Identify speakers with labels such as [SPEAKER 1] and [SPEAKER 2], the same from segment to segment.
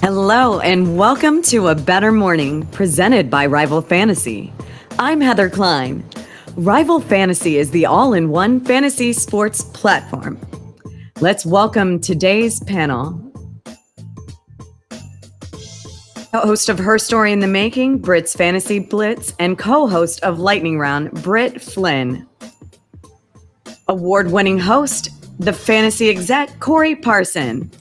[SPEAKER 1] Hello, and welcome to A Bettor Morning, presented by Rival Fantasy. I'm Heather Klein. Rival Fantasy is the all-in-one fantasy sports platform. Let's welcome today's panel. Host of Her Story in the Making, Britt's Fantasy Blitz, and co-host of Lightning Round, Britt Flynn. Award-winning host, the fantasy exec, Corey Parson.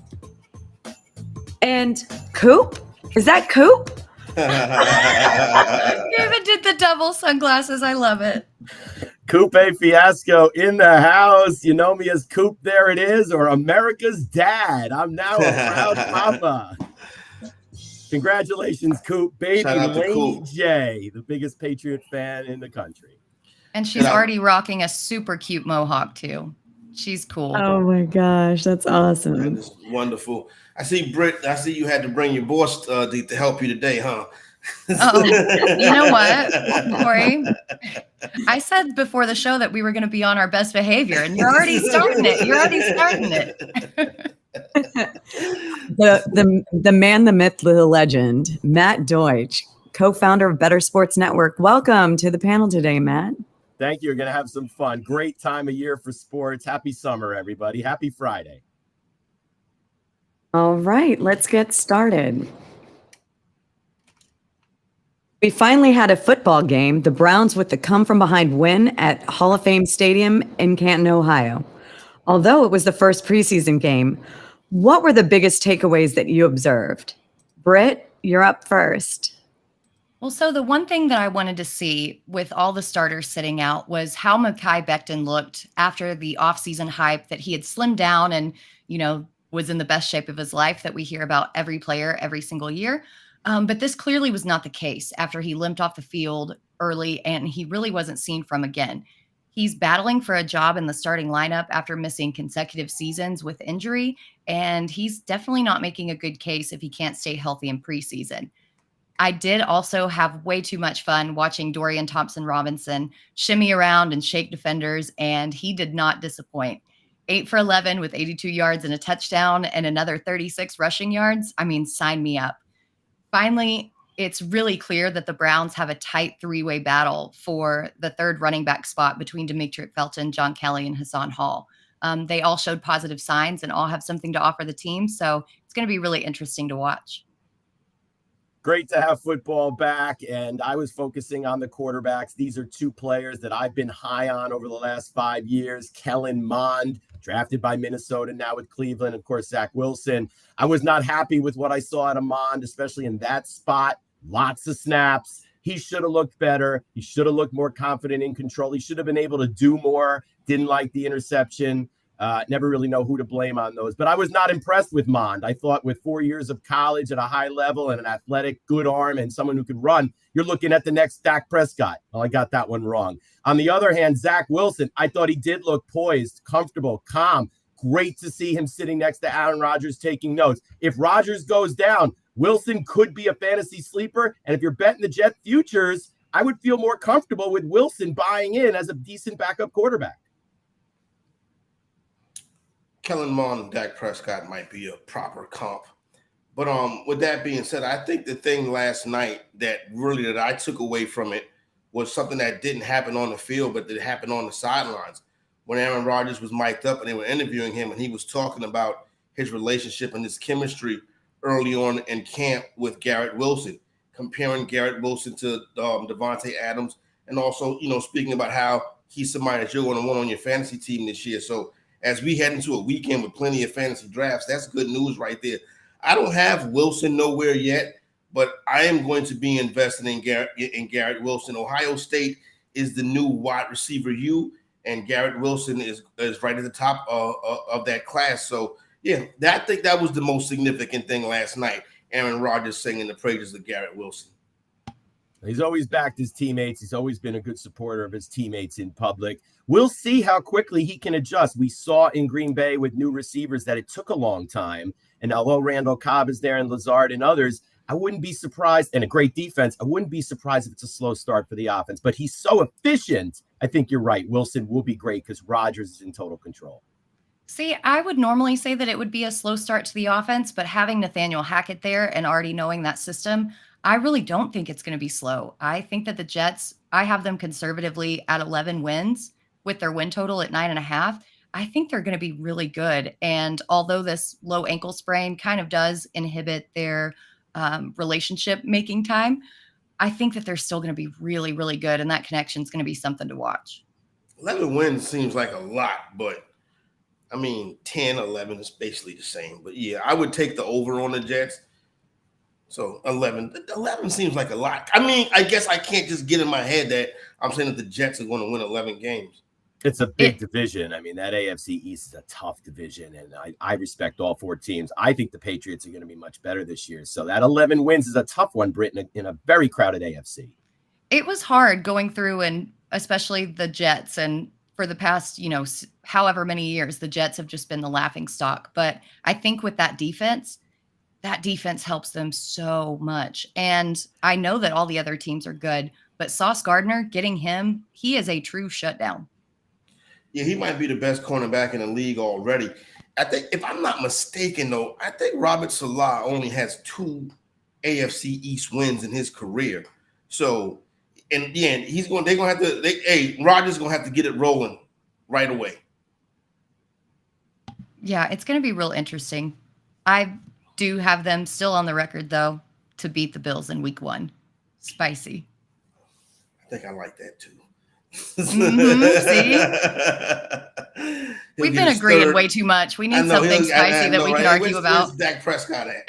[SPEAKER 1] And Coop? Is that Coop?
[SPEAKER 2] David did the double sunglasses. I love it.
[SPEAKER 3] Coupe Fiasco in the house. You know me as Coop, there it is, or America's dad. I'm now a proud papa. Congratulations, Coop. Baby Lady J, the biggest Patriot fan in the country.
[SPEAKER 2] And she's already rocking a super cute mohawk, too. She's cool.
[SPEAKER 1] Oh, my gosh. That's awesome.
[SPEAKER 4] That is wonderful. I see, Britt, I see you had to bring your boss to help you today, huh?
[SPEAKER 2] Oh, you know what, Corey? I said before the show that we were going to be on our best behavior, and you're already starting it.
[SPEAKER 1] The man, the myth, the legend, Matt Deutsch, co-founder of Better Sports Network. Welcome to the panel today, Matt.
[SPEAKER 3] Thank you. We're going to have some fun. Great time of year for sports. Happy summer, everybody. Happy Friday.
[SPEAKER 1] All right, let's get started. We finally had a football game, the Browns with the come-from-behind win at Hall of Fame Stadium in Canton, Ohio. Although it was the first preseason game, what were the biggest takeaways that you observed? Britt, you're up first.
[SPEAKER 2] Well, so the one thing that I wanted to see with all the starters sitting out was how Mekhi Becton looked after the offseason hype that he had slimmed down and, was in the best shape of his life that we hear about every player every single year. But this clearly was not the case after he limped off the field early and he really wasn't seen from again. He's battling for a job in the starting lineup after missing consecutive seasons with injury, and he's definitely not making a good case if he can't stay healthy in preseason. I did also have way too much fun watching Dorian Thompson-Robinson shimmy around and shake defenders, and he did not disappoint. 8 for 11 with 82 yards and a touchdown and another 36 rushing yards. I mean, sign me up. Finally, it's really clear that the Browns have a tight three-way battle for the third running back spot between Demetric Felton, John Kelly, and Hassan Hall. They all showed positive signs and all have something to offer the team, so it's going to be really interesting to watch.
[SPEAKER 3] Great to have football back, and I was focusing on the quarterbacks. These are two players that I've been high on over the last 5 years. Kellen Mond, drafted by Minnesota, now with Cleveland. Of course, Zach Wilson. I was not happy with what I saw out of Mond, especially in that spot. Lots of snaps. He should have looked better. He should have looked more confident in control. He should have been able to do more. Didn't like the interception. Never really know who to blame on those. But I was not impressed with Mond. I thought with 4 years of college at a high level and an athletic, good arm and someone who could run, you're looking at the next Dak Prescott. Well, I got that one wrong. On the other hand, Zach Wilson, I thought he did look poised, comfortable, calm. Great to see him sitting next to Aaron Rodgers taking notes. If Rodgers goes down, Wilson could be a fantasy sleeper. And if you're betting the Jet futures, I would feel more comfortable with Wilson buying in as a decent backup quarterback.
[SPEAKER 4] Kellen Mond and Dak Prescott might be a proper comp. But with that being said, I think the thing last night that I took away from it was something that didn't happen on the field, but that happened on the sidelines. When Aaron Rodgers was mic'd up and they were interviewing him and he was talking about his relationship and his chemistry early on in camp with Garrett Wilson, comparing Garrett Wilson to Devontae Adams, and also, speaking about how he's somebody that you're going to want on your fantasy team this year. So as we head into a weekend with plenty of fantasy drafts, that's good news right there. I don't have Wilson nowhere yet, but I am going to be investing in Garrett Wilson. Ohio State is the new wide receiver U, and Garrett Wilson is right at the top of that class. So, yeah, I think that was the most significant thing last night, Aaron Rodgers singing the praises of Garrett Wilson.
[SPEAKER 3] He's always backed his teammates. He's always been a good supporter of his teammates in public. We'll see how quickly he can adjust. We saw in Green Bay with new receivers that it took a long time. And although Randall Cobb is there and Lazard and others, I wouldn't be surprised, and a great defense, I wouldn't be surprised if it's a slow start for the offense. But he's so efficient. I think you're right. Wilson will be great because Rodgers is in total control.
[SPEAKER 2] See, I would normally say that it would be a slow start to the offense, but having Nathaniel Hackett there and already knowing that system, I really don't think it's going to be slow. I think that the Jets, I have them conservatively at 11 wins with their win total at 9.5. I think they're going to be really good. And although this low ankle sprain kind of does inhibit their relationship making time, I think that they're still going to be really, really good. And that connection is going to be something to watch.
[SPEAKER 4] 11 wins seems like a lot, but I mean, 10, 11 is basically the same. But yeah, I would take the over on the Jets. So 11 seems like a lot. I mean, I guess I can't just get in my head that I'm saying that the Jets are going to win 11 games.
[SPEAKER 3] It's a big division. I mean, that AFC East is a tough division, and I respect all 4 teams. I think the Patriots are going to be much better this year. So that 11 wins is a tough one, Britt, in a very crowded AFC.
[SPEAKER 2] It was hard going through, and especially the Jets, and for the past, however many years, the Jets have just been the laughing stock. But I think with that defense helps them so much. And I know that all the other teams are good, but Sauce Gardner, getting him, he is a true shutdown.
[SPEAKER 4] Yeah, he might be the best cornerback in the league already. I think, if I'm not mistaken, though, I think Robert Salah only has 2 AFC East wins in his career. So, and yeah, Rodgers going to have to get it rolling right away.
[SPEAKER 2] Yeah, it's going to be real interesting. I do have them still on the record, though, to beat the Bills in week 1. Spicy.
[SPEAKER 4] I think I like that, too.
[SPEAKER 2] See? We've been agreeing way too much. We need something spicy that we can argue about.
[SPEAKER 4] Where's Dak Prescott at?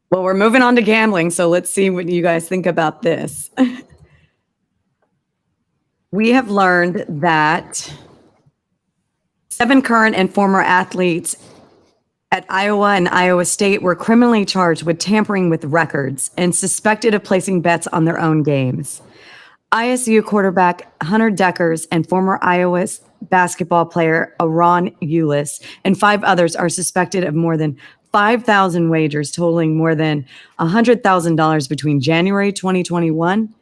[SPEAKER 1] Well, we're moving on to gambling, so let's see what you guys think about this. We have learned that 7 current and former athletes at Iowa and Iowa State were criminally charged with tampering with records and suspected of placing bets on their own games. ISU quarterback Hunter Deckers and former Iowa basketball player Aaron Eulis and 5 others are suspected of more than 5,000 wagers totaling more than $100,000 between January 2021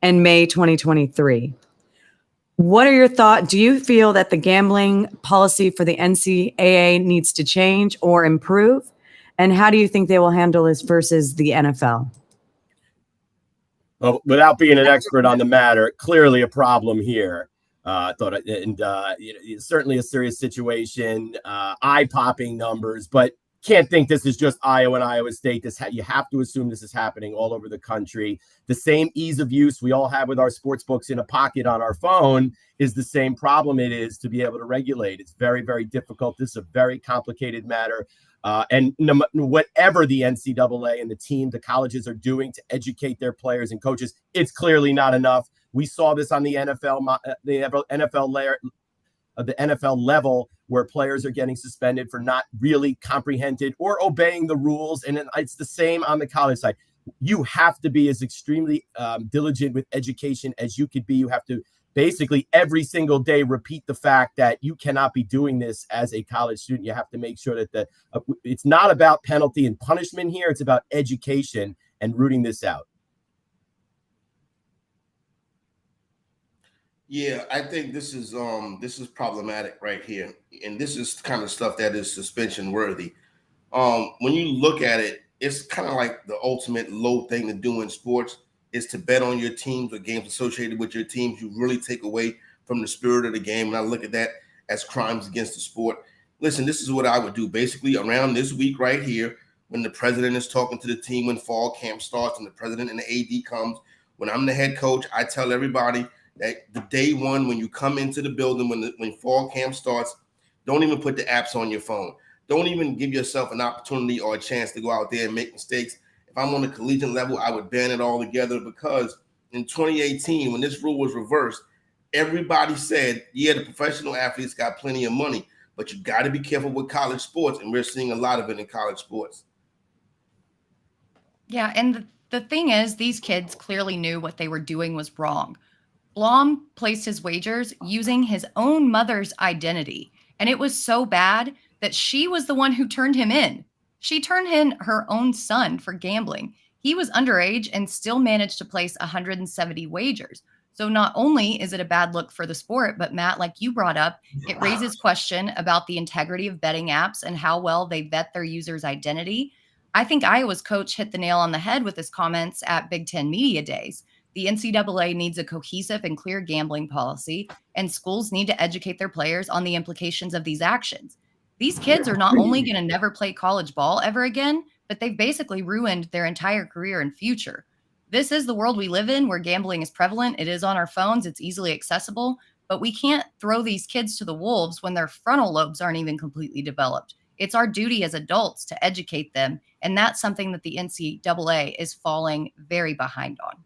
[SPEAKER 1] and May 2023. What are your thoughts? Do you feel that the gambling policy for the NCAA needs to change or improve? And how do you think they will handle this versus the NFL?
[SPEAKER 3] Well, without being an expert on the matter, clearly a problem here. Certainly a serious situation, eye-popping numbers, but can't think this is just Iowa and Iowa State. You have to assume this is happening all over the country. The same ease of use we all have with our sports books in a pocket on our phone is the same problem it is to be able to regulate. It's very, very difficult. This is a very complicated matter. And whatever the NCAA and the colleges are doing to educate their players and coaches, it's clearly not enough. We saw this on the NFL level, where players are getting suspended for not really comprehended or obeying the rules. And it's the same on the college side. You have to be as extremely diligent with education as you could be. You have to basically every single day repeat the fact that you cannot be doing this as a college student. You have to make sure that it's not about penalty and punishment here. It's about education and rooting this out.
[SPEAKER 4] Yeah, I think this is problematic right here, and this is kind of stuff that is suspension worthy. When you look at it, it's kind of like the ultimate low thing to do in sports is to bet on your teams or games associated with your teams. You really take away from the spirit of the game, and I look at that as crimes against the sport. Listen, this is what I would do basically around this week right here, when the president is talking to the team, when fall camp starts, and the president and the AD comes. When I'm the head coach, I tell everybody that the day one, when you come into the building, when fall camp starts, don't even put the apps on your phone. Don't even give yourself an opportunity or a chance to go out there and make mistakes. If I'm on the collegiate level, I would ban it all together, because in 2018, when this rule was reversed, everybody said, yeah, the professional athletes got plenty of money, but you got to be careful with college sports, and we're seeing a lot of it in college sports.
[SPEAKER 2] Yeah, and the thing is, these kids clearly knew what they were doing was wrong. Blom placed his wagers using his own mother's identity, and it was so bad that she was the one who turned him in. She turned in her own son for gambling. He was underage and still managed to place 170 wagers. So not only is it a bad look for the sport, but Matt, like you brought up, it raises question about the integrity of betting apps and how well they vet their users' identity. I think Iowa's coach hit the nail on the head with his comments at Big Ten Media Days. The NCAA needs a cohesive and clear gambling policy, and schools need to educate their players on the implications of these actions. These kids are not only going to never play college ball ever again, but they've basically ruined their entire career and future. This is the world we live in where gambling is prevalent. It is on our phones. It's easily accessible, but we can't throw these kids to the wolves when their frontal lobes aren't even completely developed. It's our duty as adults to educate them. And that's something that the NCAA is falling very behind on.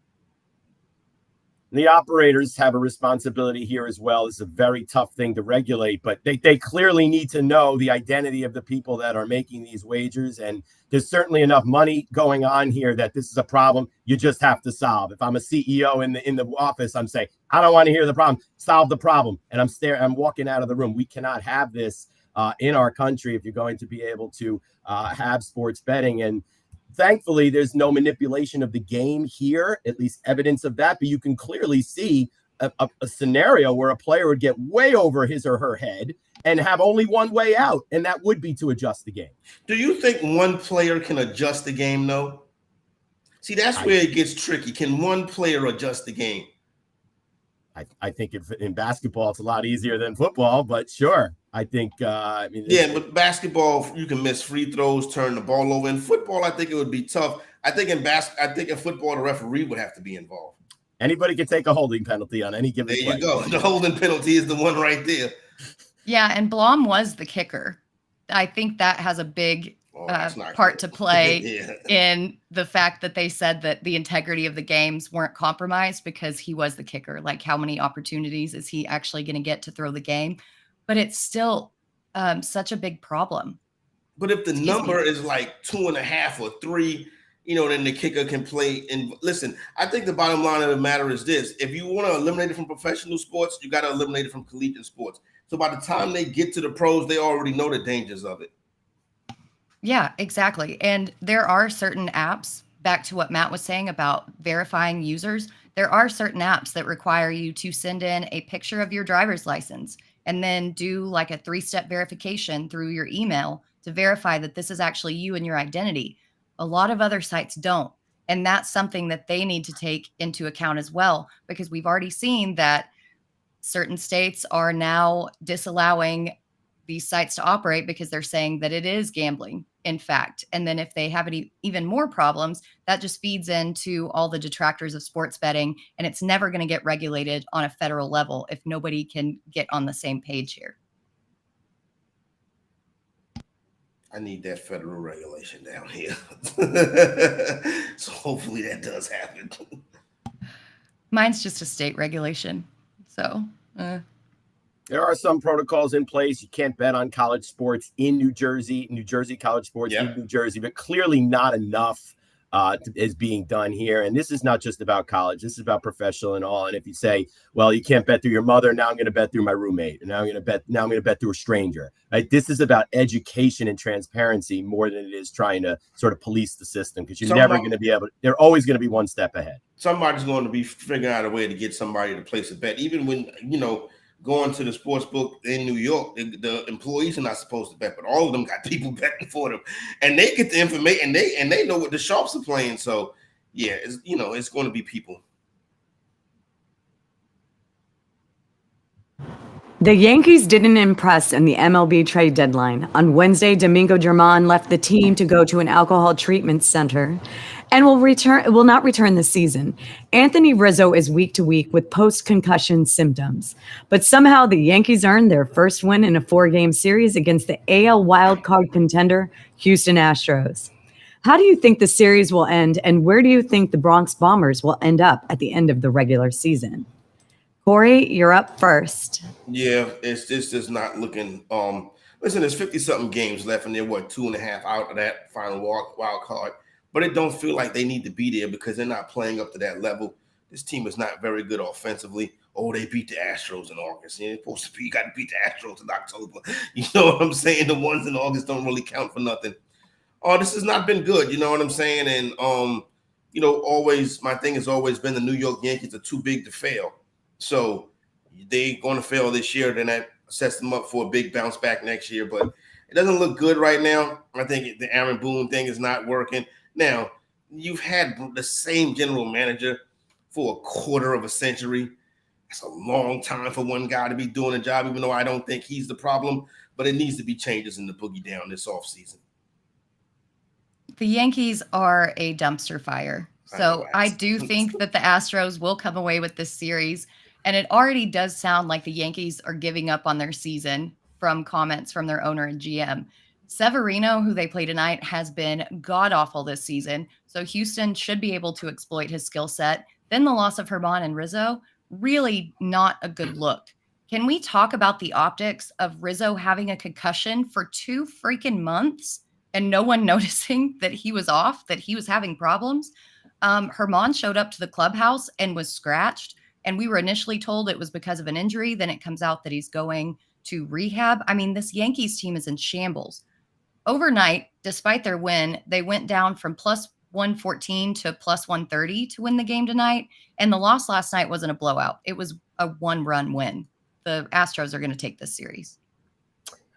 [SPEAKER 3] The operators have a responsibility here as well. It's a very tough thing to regulate, but they clearly need to know the identity of the people that are making these wagers. And there's certainly enough money going on here that this is a problem you just have to solve. If I'm a CEO in the office, I'm saying, I don't want to hear the problem, solve the problem. And I'm walking out of the room. We cannot have this in our country if you're going to be able to have sports betting. And thankfully, there's no manipulation of the game here, at least evidence of that. But you can clearly see a scenario where a player would get way over his or her head and have only one way out, and that would be to adjust the game.
[SPEAKER 4] Do you think one player can adjust the game, though? See, that's where it gets tricky. Can one player adjust the game?
[SPEAKER 3] I think in basketball, it's a lot easier than football, but sure. I think,
[SPEAKER 4] but basketball, you can miss free throws, turn the ball over. In football, I think it would be tough. I think in football, the referee would have to be involved.
[SPEAKER 3] Anybody can take a holding penalty on any given play.
[SPEAKER 4] There you go. The holding penalty is the one right there.
[SPEAKER 2] Yeah, and Blom was the kicker. I think that has a big part to play in the fact that they said that the integrity of the games weren't compromised because he was the kicker. Like, how many opportunities is he actually going to get to throw the game? But it's still such a big problem.
[SPEAKER 4] But if the number is like 2.5 or 3, then the kicker can play. And listen, I think the bottom line of the matter is this. If you want to eliminate it from professional sports, you got to eliminate it from collegiate sports. So by the time they get to the pros, they already know the dangers of it.
[SPEAKER 2] Yeah, exactly. And there are certain apps, back to what Matt was saying about verifying users, there are certain apps that require you to send in a picture of your driver's license and then do like a 3-step verification through your email to verify that this is actually you and your identity. A lot of other sites don't. And that's something that they need to take into account as well, because we've already seen that certain states are now disallowing these sites to operate because they're saying that it is gambling, in fact. And then if they have any even more problems, that just feeds into all the detractors of sports betting, and it's never going to get regulated on a federal level if nobody can get on the same page here.
[SPEAKER 4] I need that federal regulation down here. So hopefully that does happen.
[SPEAKER 2] Mine's just a state regulation. So,
[SPEAKER 3] There are some protocols in place. You can't bet on college sports in New Jersey college sports in New Jersey, but clearly not enough is being done here. And this is not just about college. This is about professional and all. And if you say, well, you can't bet through your mother, now I'm going to bet through my roommate. And now I'm going to bet through a stranger. Right? This is about education and transparency more than it is trying to sort of police the system, because you're never going to be able to, they're always going to be one step ahead.
[SPEAKER 4] Somebody's going to be figuring out a way to get somebody to place a bet. Even when, going to the sports book in New York, the employees are not supposed to bet, but all of them got people betting for them, and they get the information, and they know what the sharps are playing. So yeah, it's going to be people.
[SPEAKER 1] The Yankees didn't impress in the MLB trade deadline. On Wednesday, Domingo Germán left the team to go to an alcohol treatment center and will not return this season. Anthony Rizzo is week to week with post-concussion symptoms. But somehow the Yankees earned their first win in a 4-game series against the AL wildcard contender, Houston Astros. How do you think the series will end, and where do you think the Bronx Bombers will end up at the end of the regular season? Corey, you're up first.
[SPEAKER 4] Yeah, it's just not looking. Listen, there's 50-something games left, and they're 2.5 out of that final wild card. But it don't feel like they need to be there because they're not playing up to that level. This team is not very good offensively. Oh, they beat the Astros in August. You're supposed to be, you got to beat the Astros in October. You know what I'm saying? The ones in August don't really count for nothing. Oh, this has not been good. You know what I'm saying? And always my thing has always been the New York Yankees are too big to fail. So they're going to fail this year. Then that sets them up for a big bounce back next year. But it doesn't look good right now. I think the Aaron Boone thing is not working. Now, you've had the same general manager for a quarter of a century. That's a long time for one guy to be doing a job, even though I don't think he's the problem. But it needs to be changes in the boogie down this offseason.
[SPEAKER 2] The Yankees are a dumpster fire. So I do think that the Astros will come away with this series. And it already does sound like the Yankees are giving up on their season from comments from their owner and GM. Severino, who they play tonight, has been god-awful this season. So Houston should be able to exploit his skill set. Then the loss of Herman and Rizzo, really not a good look. Can we talk about the optics of Rizzo having a concussion for 2 freaking months and no one noticing that he was off, that he was having problems? Herman showed up to the clubhouse and was scratched. And we were initially told it was because of an injury. Then it comes out that he's going to rehab. I mean, this Yankees team is in shambles. Overnight, despite their win, they went down from plus 114 to plus 130 to win the game tonight. And the loss last night wasn't a blowout. It was a 1-run win. The Astros are going to take this series.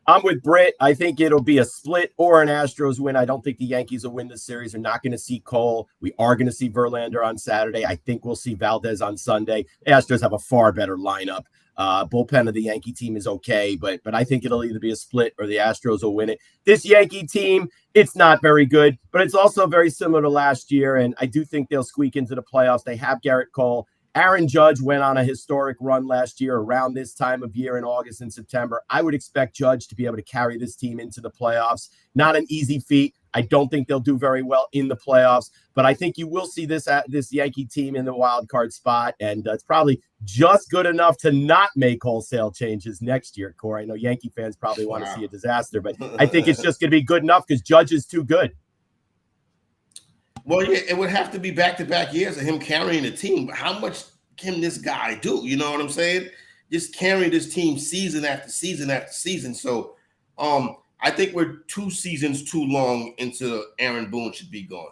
[SPEAKER 3] I'm with Britt. I think it'll be a split or an Astros win. I don't think the Yankees will win this series. They're not going to see Cole. We are going to see Verlander on Saturday. I think we'll see Valdez on Sunday. Astros have a far better lineup. Bullpen of the Yankee team is okay, but I think it'll either be a split or the Astros will win it. This Yankee team, it's not very good, but it's also very similar to last year, and I do think they'll squeak into the playoffs. They have Garrett Cole. Aaron Judge went on a historic run last year around this time of year in August and September. I would expect Judge to be able to carry this team into the playoffs. Not an easy feat. I don't think they'll do very well in the playoffs, but I think you will see this Yankee team in the wild card spot, and it's probably just good enough to not make wholesale changes next year, Corey. I know Yankee fans probably want to see a disaster, but I think it's just going to be good enough because Judge is too good.
[SPEAKER 4] Well, yeah, it would have to be back-to-back years of him carrying the team. But how much can this guy do? You know what I'm saying? Just carry this team season after season after season. So I think we're 2 seasons too long into Aaron Boone should be gone.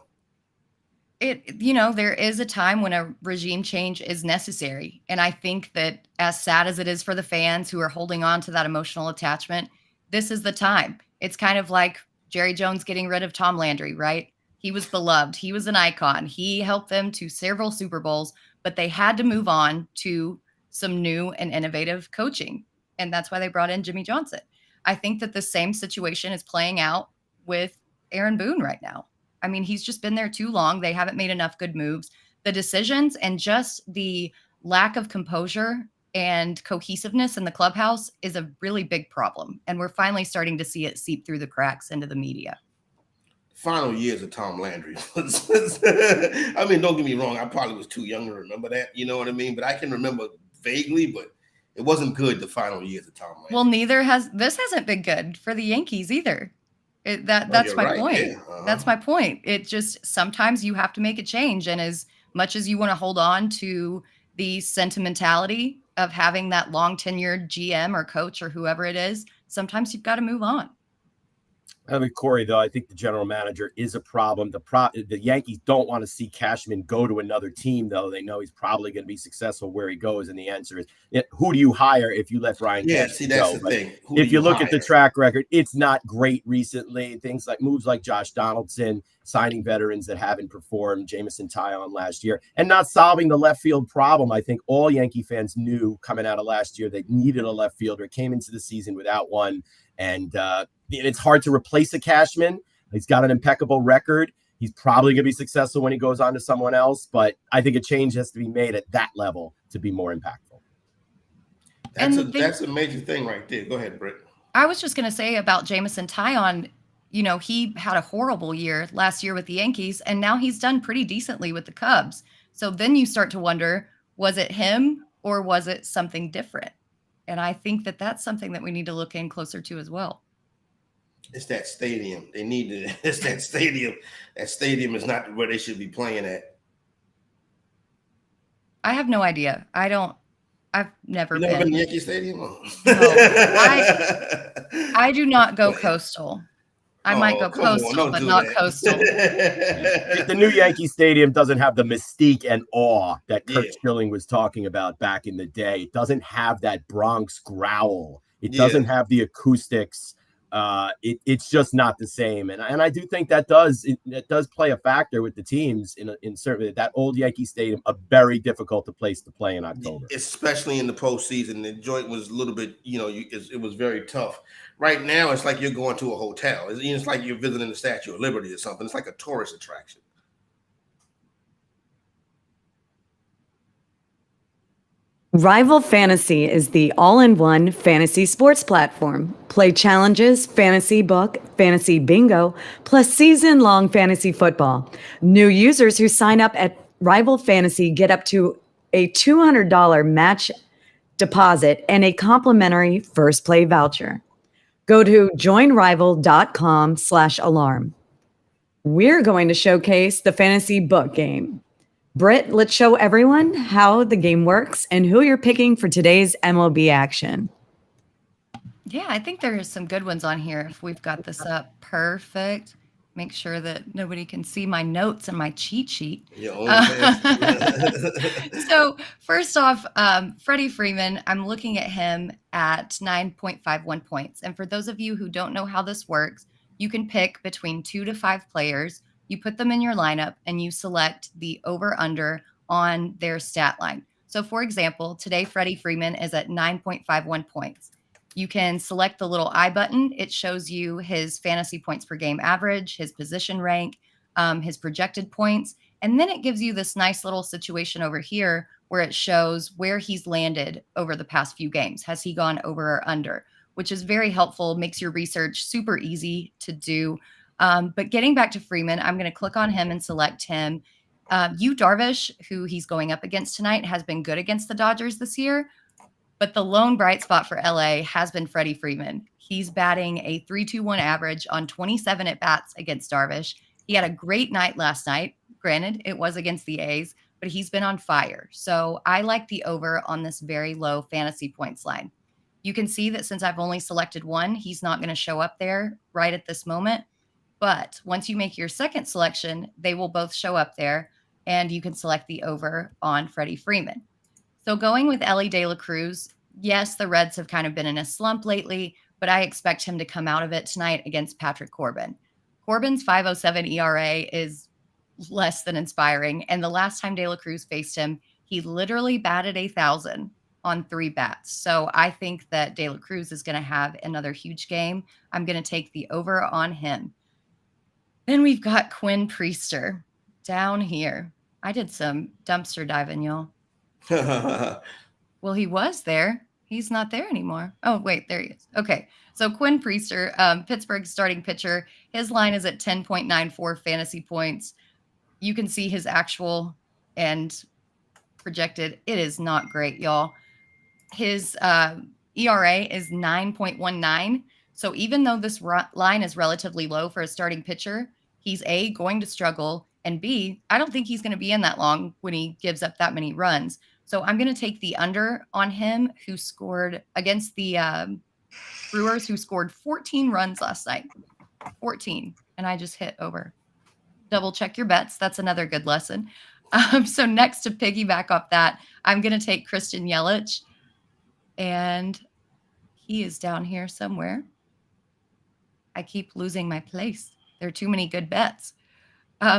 [SPEAKER 2] There is a time when a regime change is necessary. And I think that as sad as it is for the fans who are holding on to that emotional attachment, this is the time. It's kind of like Jerry Jones getting rid of Tom Landry, right? He was beloved. He was an icon. He helped them to several Super Bowls, but they had to move on to some new and innovative coaching. And that's why they brought in Jimmy Johnson. I think that the same situation is playing out with Aaron Boone right now. I mean, he's just been there too long. They haven't made enough good moves. The decisions and just the lack of composure and cohesiveness in the clubhouse is a really big problem. And we're finally starting to see it seep through the cracks into the media.
[SPEAKER 4] Final years of Tom Landry. I mean, don't get me wrong. I probably was too young to remember that. You know what I mean? But I can remember vaguely, but it wasn't good the final years of Tom Landry.
[SPEAKER 2] Well, this hasn't been good for the Yankees either. That's my point. Yeah. That's my point. It just sometimes you have to make a change. And as much as you want to hold on to the sentimentality of having that long tenured GM or coach or whoever it is, sometimes you've got to move on.
[SPEAKER 3] I mean, Corey, though, I think the general manager is a problem. The Yankees don't want to see Cashman go to another team, though. They know he's probably going to be successful where he goes. And the answer is, who do you hire if you let Brian Cashman go?
[SPEAKER 4] That's the thing.
[SPEAKER 3] If you look at the track record, it's not great recently. Things like moves like Josh Donaldson, signing veterans that haven't performed, Jameson Taillon last year, and not solving the left field problem. I think all Yankee fans knew coming out of last year they needed a left fielder, came into the season without one. And it's hard to replace a Cashman. He's got an impeccable record. He's probably going to be successful when he goes on to someone else. But I think a change has to be made at that level to be more impactful.
[SPEAKER 4] That's a major thing right there. Go ahead, Britt.
[SPEAKER 2] I was just going to say about Jameson Taillon, he had a horrible year last year with the Yankees, and now he's done pretty decently with the Cubs. So then you start to wonder, was it him or was it something different? And I think that that's something that we need to look in closer to as well.
[SPEAKER 4] It's that stadium. It's that stadium. That stadium is not where they should be playing at.
[SPEAKER 2] I have no idea. I've never been.
[SPEAKER 4] Never been to Yankee Stadium?
[SPEAKER 2] No, I do not go coastal. I might go
[SPEAKER 4] come on,
[SPEAKER 2] coastal,
[SPEAKER 4] don't
[SPEAKER 2] but
[SPEAKER 4] do
[SPEAKER 2] not
[SPEAKER 4] that.
[SPEAKER 2] coastal.
[SPEAKER 3] The new Yankee Stadium doesn't have the mystique and awe that Kurt
[SPEAKER 4] Yeah.
[SPEAKER 3] Schilling was talking about back in the day. It doesn't have that Bronx growl. It
[SPEAKER 4] Yeah.
[SPEAKER 3] doesn't have the acoustics. It's just not the same, and I do think that does play a factor with the teams in certainly that old Yankee Stadium, a very difficult place to play in October,
[SPEAKER 4] especially in the postseason. The joint was a little bit, it was very tough. Right now, it's like you're going to a hotel. It's like you're visiting the Statue of Liberty or something. It's like a tourist attraction.
[SPEAKER 1] Rival Fantasy is the all-in-one fantasy sports platform. Play challenges, fantasy book, fantasy bingo, plus season-long fantasy football. New users who sign up at Rival Fantasy get up to a $200 match deposit and a complimentary first play voucher. Go to joinrival.com/alarm. We're going to showcase the fantasy book game. Britt, let's show everyone how the game works and who you're picking for today's MLB action.
[SPEAKER 2] Yeah, I think there are some good ones on here. If we've got this up, perfect. Make sure that nobody can see my notes and my cheat sheet. So first off, Freddie Freeman, I'm looking at him at 9.51 points. And for those of you who don't know how this works, you can pick between 2 to 5 players. You put them in your lineup and you select the over-under on their stat line. So for example, today Freddie Freeman is at 9.51 points. You can select the little I button. It shows you his fantasy points per game average, his position rank, his projected points. And then it gives you this nice little situation over here where it shows where he's landed over the past few games. Has he gone over or under? Which is very helpful, makes your research super easy to do. But getting back to Freeman, I'm going to click on him and select him. Yu Darvish, who he's going up against tonight, has been good against the Dodgers this year. But the lone bright spot for LA has been Freddie Freeman. He's batting a 3.21 average on 27 at-bats against Darvish. He had a great night last night. Granted, it was against the A's, but he's been on fire. So I like the over on this very low fantasy points line. You can see that since I've only selected one, he's not going to show up there right at this moment. But once you make your second selection, they will both show up there, and you can select the over on Freddie Freeman. So going with Elly De La Cruz, yes, the Reds have kind of been in a slump lately, but I expect him to come out of it tonight against Patrick Corbin. Corbin's 5.07 ERA is less than inspiring, and the last time De La Cruz faced him, he literally batted 1,000 on 3 bats. So I think that De La Cruz is going to have another huge game. I'm going to take the over on him. Then we've got Quinn Priester down here. I did some dumpster diving, y'all. Well, he was there. He's not there anymore. Oh, wait, there he is. Okay. So Quinn Priester, Pittsburgh's starting pitcher, his line is at 10.94 fantasy points. You can see his actual and projected. It is not great, y'all. His ERA is 9.19. So even though this line is relatively low for a starting pitcher, he's A, going to struggle, and B, I don't think he's going to be in that long when he gives up that many runs. So I'm going to take the under on him, who scored against the Brewers, who scored 14 runs last night. 14. And I just hit over. Double check your bets. That's another good lesson. So next, to piggyback off that, I'm going to take Christian Yelich. And he is down here somewhere. I keep losing my place. There are too many good bets.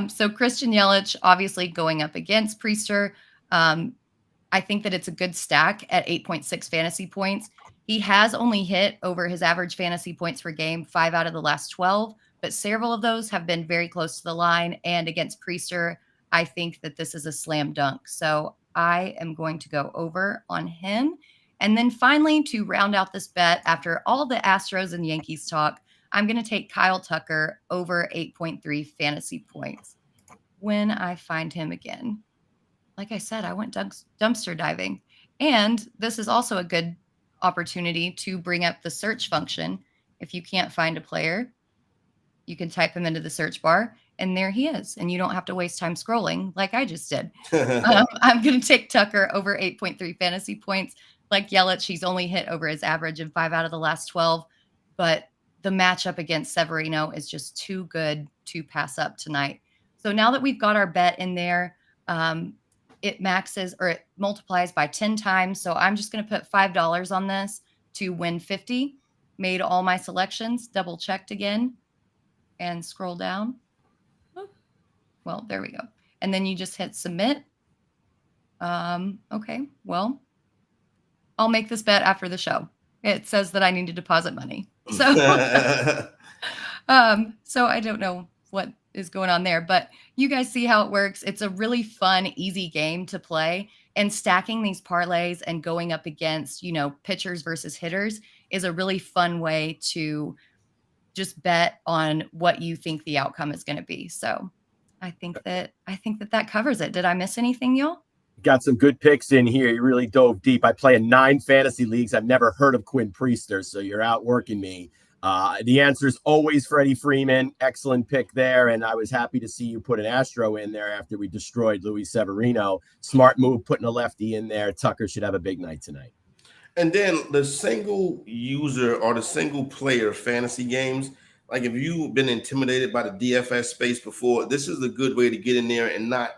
[SPEAKER 2] So Christian Yelich, obviously going up against Priester. I think that it's a good stack at 8.6 fantasy points. He has only hit over his average fantasy points per game 5 out of the last 12, but several of those have been very close to the line. And against Priester, I think that this is a slam dunk. So I am going to go over on him. And then finally, to round out this bet, after all the Astros and Yankees talk, I'm going to take Kyle Tucker over 8.3 fantasy points when I find him again. Like I said, I went dumpster diving. And this is also a good opportunity to bring up the search function. If you can't find a player, you can type him into the search bar, and there he is. And you don't have to waste time scrolling like I just did. I'm going to take Tucker over 8.3 fantasy points. Like Yelich, he's only hit over his average in 5 out of the last 12. But the matchup against Severino is just too good to pass up tonight. So now that we've got our bet in there, it multiplies by 10 times. So I'm just going to put $5 on this to win 50. Made all my selections, double checked again, and scroll down. Well, there we go. And then you just hit submit. Okay, well, I'll make this bet after the show. It says that I need to deposit money. So, so I don't know what is going on there, but you guys see how it works. It's a really fun, easy game to play, and stacking these parlays and going up against, pitchers versus hitters is a really fun way to just bet on what you think the outcome is going to be. So I think that covers it. Did I miss anything, y'all?
[SPEAKER 3] Got some good picks in here. You really dove deep. I play in 9 fantasy leagues. I've never heard of Quinn Priester, so you're outworking me. The answer is always Freddie Freeman. Excellent pick there, and I was happy to see you put an Astro in there after we destroyed Luis Severino. Smart move putting a lefty in there. Tucker should have a big night tonight.
[SPEAKER 4] And then the single user or the single player fantasy games, like if you've been intimidated by the DFS space before, this is a good way to get in there and not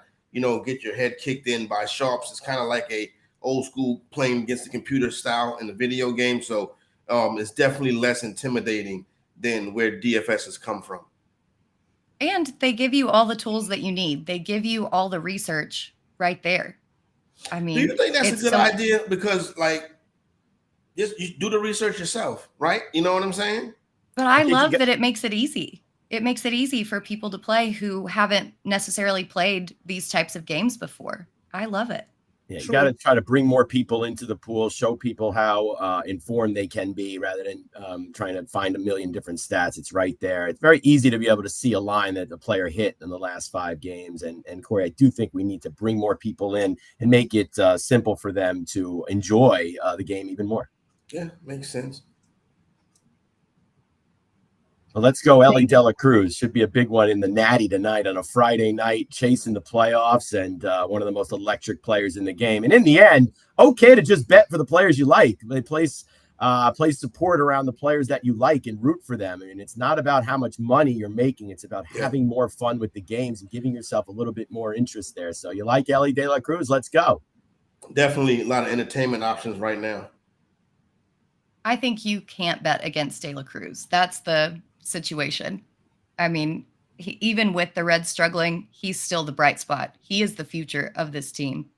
[SPEAKER 4] get your head kicked in by sharps. It's kind of like a old school playing against the computer style in the video game. So it's definitely less intimidating than where DFS has come from.
[SPEAKER 2] And they give you all the tools that you need. They give you all the research right there. I mean,
[SPEAKER 4] do you think that's a good idea? Because just you do the research yourself, right? You know what I'm saying?
[SPEAKER 2] But I love that it makes it easy. It makes it easy for people to play who haven't necessarily played these types of games before. I love it.
[SPEAKER 3] Yeah, you got to try to bring more people into the pool, show people how informed they can be rather than trying to find a million different stats. It's right there. It's very easy to be able to see a line that the player hit in the last 5 games. And Corey, I do think we need to bring more people in and make it simple for them to enjoy the game even more.
[SPEAKER 4] Yeah, makes sense.
[SPEAKER 3] Well, let's go. Ellie De La Cruz should be a big one in the Natty tonight on a Friday night, chasing the playoffs, and one of the most electric players in the game. And in the end, okay to just bet for the players you like. They place support around the players that you like and root for them. I mean, it's not about how much money you're making. It's about having more fun with the games and giving yourself a little bit more interest there. So you like Ellie De La Cruz? Let's go.
[SPEAKER 4] Definitely a lot of entertainment options right now.
[SPEAKER 2] I think you can't bet against De La Cruz. That's the situation. I mean, even with the Reds struggling, he's still the bright spot. He is the future of this team.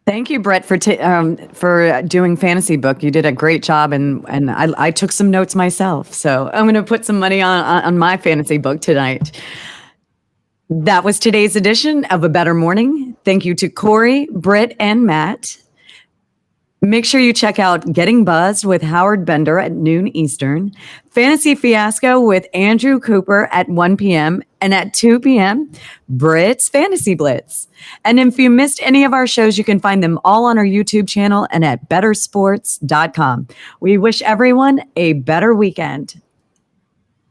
[SPEAKER 1] Thank you, Britt, for doing Fantasy Book. You did a great job, and I took some notes myself. So I'm going to put some money on my Fantasy Book tonight. That was today's edition of A Bettor Morning. Thank you to Corey, Britt, and Matt. Make sure you check out Getting Buzzed with Howard Bender at noon Eastern, Fantasy Fiasco with Andrew Cooper at 1 p.m., and at 2 p.m., Britt's Fantasy Blitz. And if you missed any of our shows, you can find them all on our YouTube channel and at bettersports.com. We wish everyone a better weekend.